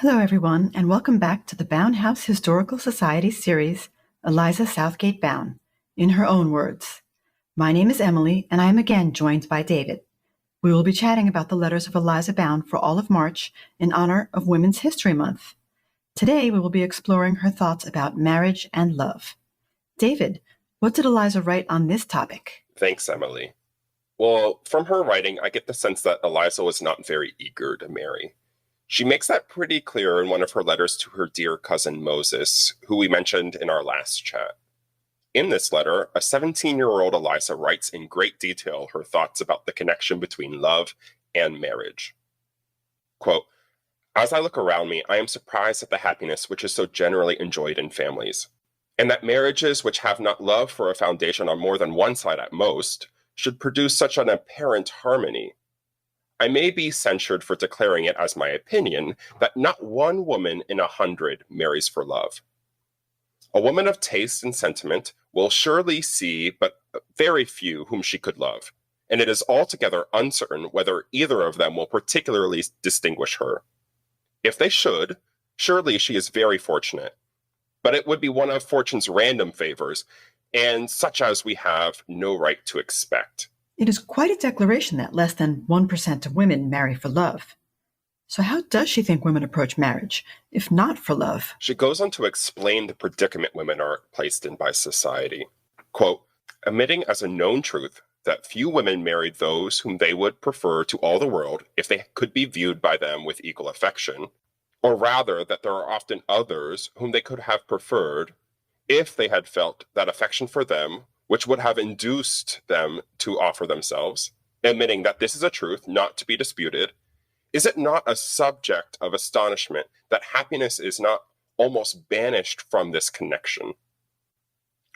Hello, everyone, and welcome back to the Bowne House Historical Society series, Eliza Southgate Bowne, in her own words. My name is Emily, and I am again joined by David. We will be chatting about the letters of Eliza Bowne for all of March in honor of Women's History Month. Today, we will be exploring her thoughts about marriage and love. David, what did Eliza write on this topic? Thanks, Emily. Well, from her writing, I get the sense that Eliza was not very eager to marry. She makes that pretty clear in one of her letters to her dear cousin Moses, who we mentioned in our last chat. In this letter, a 17-year-old Eliza writes in great detail her thoughts about the connection between love and marriage. Quote, "As I look around me, I am surprised at the happiness which is so generally enjoyed in families, and that marriages which have not love for a foundation on more than one side at most should produce such an apparent harmony. I may be censured for declaring it as my opinion that not one woman in 100 marries for love. A woman of taste and sentiment will surely see but very few whom she could love, and it is altogether uncertain whether either of them will particularly distinguish her. If they should, surely she is very fortunate, but it would be one of fortune's random favors, and such as we have no right to expect." It is quite a declaration that less than 1% of women marry for love. So how does she think women approach marriage, if not for love? She goes on to explain the predicament women are placed in by society. Quote, "Admitting as a known truth that few women marry those whom they would prefer to all the world if they could be viewed by them with equal affection, or rather that there are often others whom they could have preferred if they had felt that affection for them which would have induced them to offer themselves, admitting that this is a truth not to be disputed, is it not a subject of astonishment that happiness is not almost banished from this connection?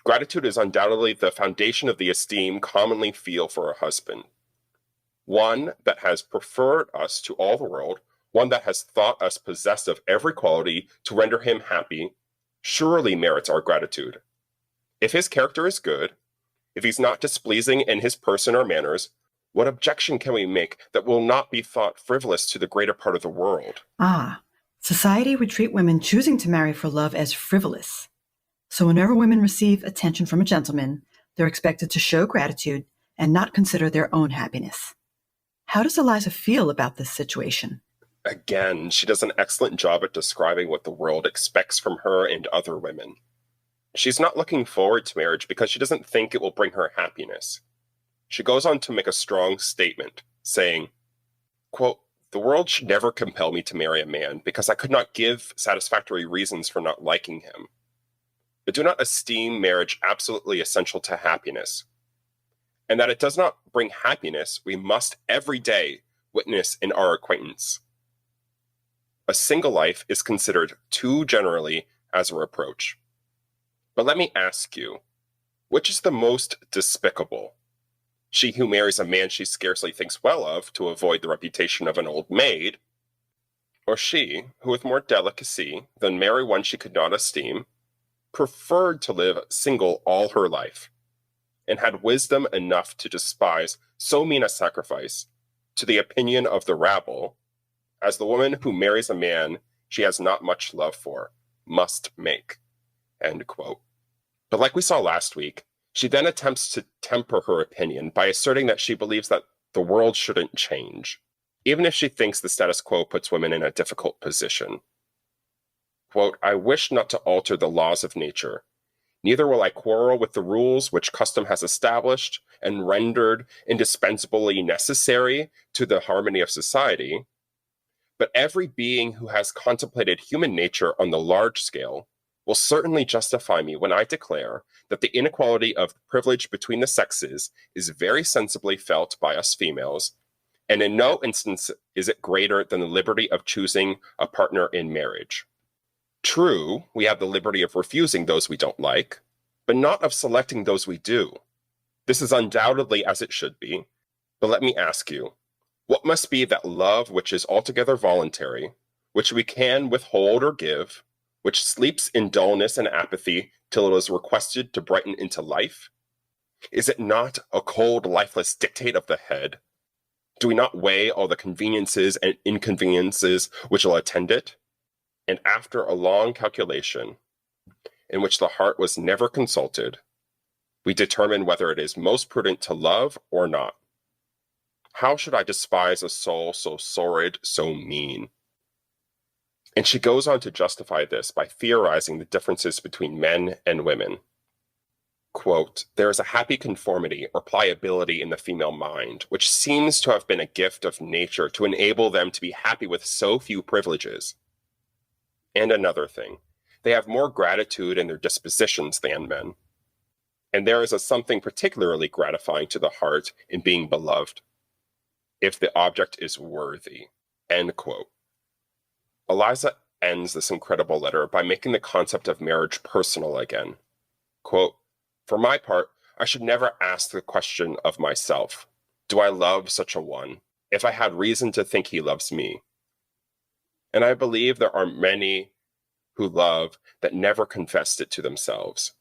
Gratitude is undoubtedly the foundation of the esteem commonly feel for a husband. One that has preferred us to all the world, one that has thought us possessed of every quality to render him happy, surely merits our gratitude. If his character is good, if he's not displeasing in his person or manners, what objection can we make that will not be thought frivolous to the greater part of the world?" Society would treat women choosing to marry for love as frivolous. So whenever women receive attention from a gentleman, they're expected to show gratitude and not consider their own happiness. How does Eliza feel about this situation? Again, she does an excellent job at describing what the world expects from her and other women. She's not looking forward to marriage because she doesn't think it will bring her happiness. She goes on to make a strong statement, saying, quote, "The world should never compel me to marry a man because I could not give satisfactory reasons for not liking him. But do not esteem marriage absolutely essential to happiness, and that it does not bring happiness we must every day witness in our acquaintance. A single life is considered too generally as a reproach. But let me ask you, which is the most despicable? She who marries a man she scarcely thinks well of to avoid the reputation of an old maid, or she who with more delicacy than marry one she could not esteem, preferred to live single all her life, and had wisdom enough to despise so mean a sacrifice, to the opinion of the rabble, as the woman who marries a man she has not much love for must make." End quote. But like we saw last week, she then attempts to temper her opinion by asserting that she believes that the world shouldn't change, even if she thinks the status quo puts women in a difficult position. Quote, "I wish not to alter the laws of nature. Neither will I quarrel with the rules which custom has established and rendered indispensably necessary to the harmony of society. But every being who has contemplated human nature on the large scale will certainly justify me when I declare that the inequality of privilege between the sexes is very sensibly felt by us females, and in no instance is it greater than the liberty of choosing a partner in marriage. True, we have the liberty of refusing those we don't like, but not of selecting those we do. This is undoubtedly as it should be, but let me ask you, what must be that love which is altogether voluntary, which we can withhold or give, which sleeps in dullness and apathy till it is requested to brighten into life? Is it not a cold, lifeless dictate of the head? Do we not weigh all the conveniences and inconveniences which will attend it? And after a long calculation, in which the heart was never consulted, we determine whether it is most prudent to love or not. How should I despise a soul so sordid, so mean? And she goes on to justify this by theorizing the differences between men and women. Quote, there is a happy conformity or pliability in the female mind, which seems to have been a gift of nature to enable them to be happy with so few privileges. And another thing, they have more gratitude in their dispositions than men. And there is something particularly gratifying to the heart in being beloved, if the object is worthy. End quote. Eliza ends this incredible letter by making the concept of marriage personal again. Quote, for my part, I should never ask the question of myself, do I love such a one, if I had reason to think he loves me? And I believe there are many who love that never confessed it to themselves.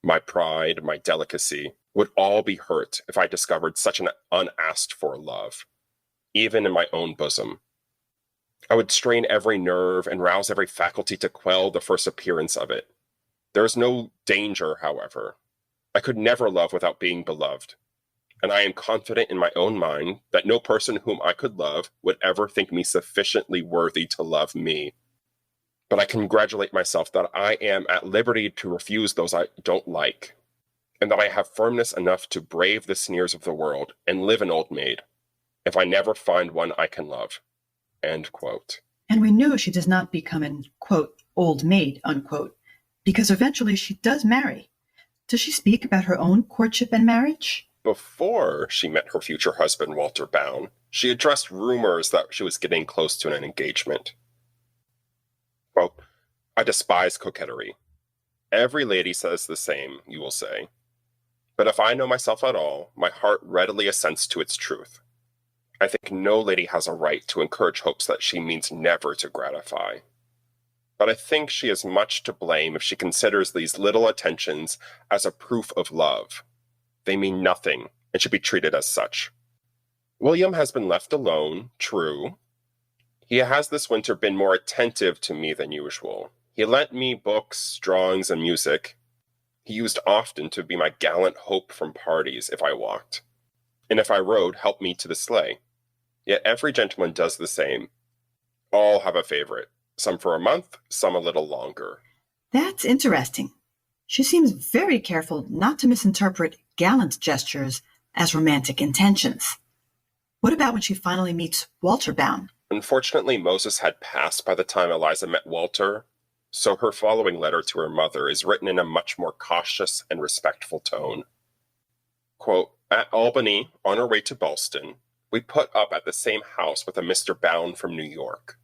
My pride, my delicacy, would all be hurt if I discovered such an unasked for love, even in my own bosom. I would strain every nerve and rouse every faculty to quell the first appearance of it. There is no danger, however. I could never love without being beloved, and I am confident in my own mind that no person whom I could love would ever think me sufficiently worthy to love me. But I congratulate myself that I am at liberty to refuse those I don't like, and that I have firmness enough to brave the sneers of the world and live an old maid, if I never find one I can love. End quote. And we know she does not become an, quote, old maid, unquote, because eventually she does marry. Does she speak about her own courtship and marriage? Before she met her future husband, Walter Bowne, she addressed rumors that she was getting close to an engagement. Quote, I despise coquetry. Every lady says the same, you will say. But if I know myself at all, my heart readily assents to its truth. I think no lady has a right to encourage hopes that she means never to gratify. But I think she is much to blame if she considers these little attentions as a proof of love. They mean nothing and should be treated as such. William has been left alone, true. He has this winter been more attentive to me than usual. He lent me books, drawings, and music. He used often to be my gallant hope from parties if I walked, and if I rode, helped me to the sleigh. Yet every gentleman does the same. All have a favorite, some for a month, some a little longer. That's interesting. She seems very careful not to misinterpret gallant gestures as romantic intentions. What about when she finally meets Walter Bowne? Unfortunately, Moses had passed by the time Eliza met Walter, so her following letter to her mother is written in a much more cautious and respectful tone. Quote, at Albany, on our way to Boston, we put up at the same house with a Mr. Bowne from New York.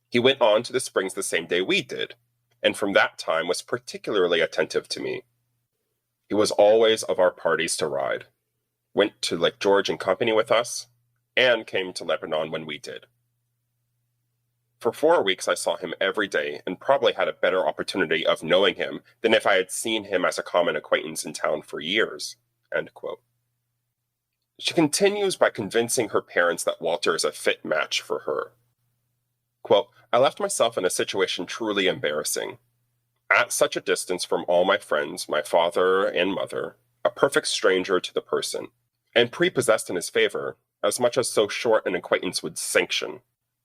He went on to the Springs the same day we did, and from that time was particularly attentive to me. He was always of our parties to ride, went to Lake George in company with us, and came to Lebanon when we did. For 4 weeks I saw him every day and probably had a better opportunity of knowing him than if I had seen him as a common acquaintance in town for years. End quote. She continues by convincing her parents that Walter is a fit match for her. Quote, I left myself in a situation truly embarrassing. At such a distance from all my friends, my father and mother, a perfect stranger to the person, and prepossessed in his favor, as much as so short an acquaintance would sanction.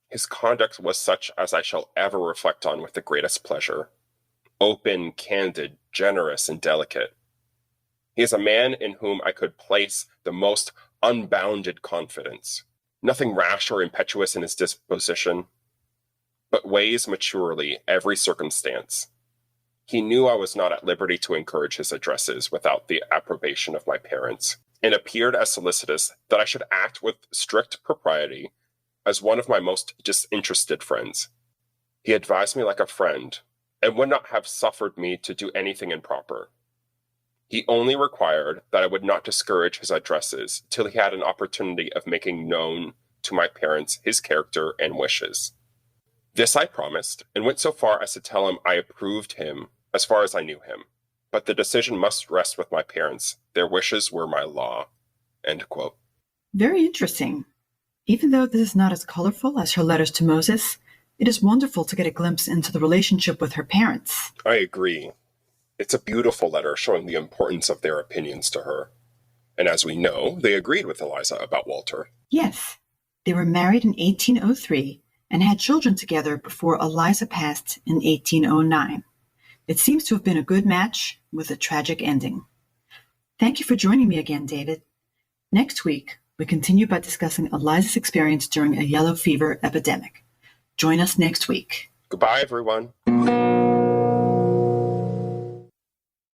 His conduct was such as I shall ever reflect on with the greatest pleasure. Open, candid, generous, and delicate. He is a man in whom I could place the most unbounded confidence. Nothing rash or impetuous in his disposition, but weighs maturely every circumstance. He knew I was not at liberty to encourage his addresses without the approbation of my parents, and appeared as solicitous that I should act with strict propriety as one of my most disinterested friends. He advised me like a friend, and would not have suffered me to do anything improper. He only required that I would not discourage his addresses till he had an opportunity of making known to my parents his character and wishes. This I promised, and went so far as to tell him I approved him as far as I knew him, but the decision must rest with my parents. Their wishes were my law. End quote. Very interesting. Even though this is not as colorful as her letters to Moses, It is wonderful to get a glimpse into the relationship with her parents. I agree. It's a beautiful letter showing the importance of their opinions to her. And as we know, they agreed with Eliza about Walter. Yes, they were married in 1803 and had children together before Eliza passed in 1809. It seems to have been a good match with a tragic ending. Thank you for joining me again, David. Next week, we continue by discussing Eliza's experience during a yellow fever epidemic. Join us next week. Goodbye, everyone.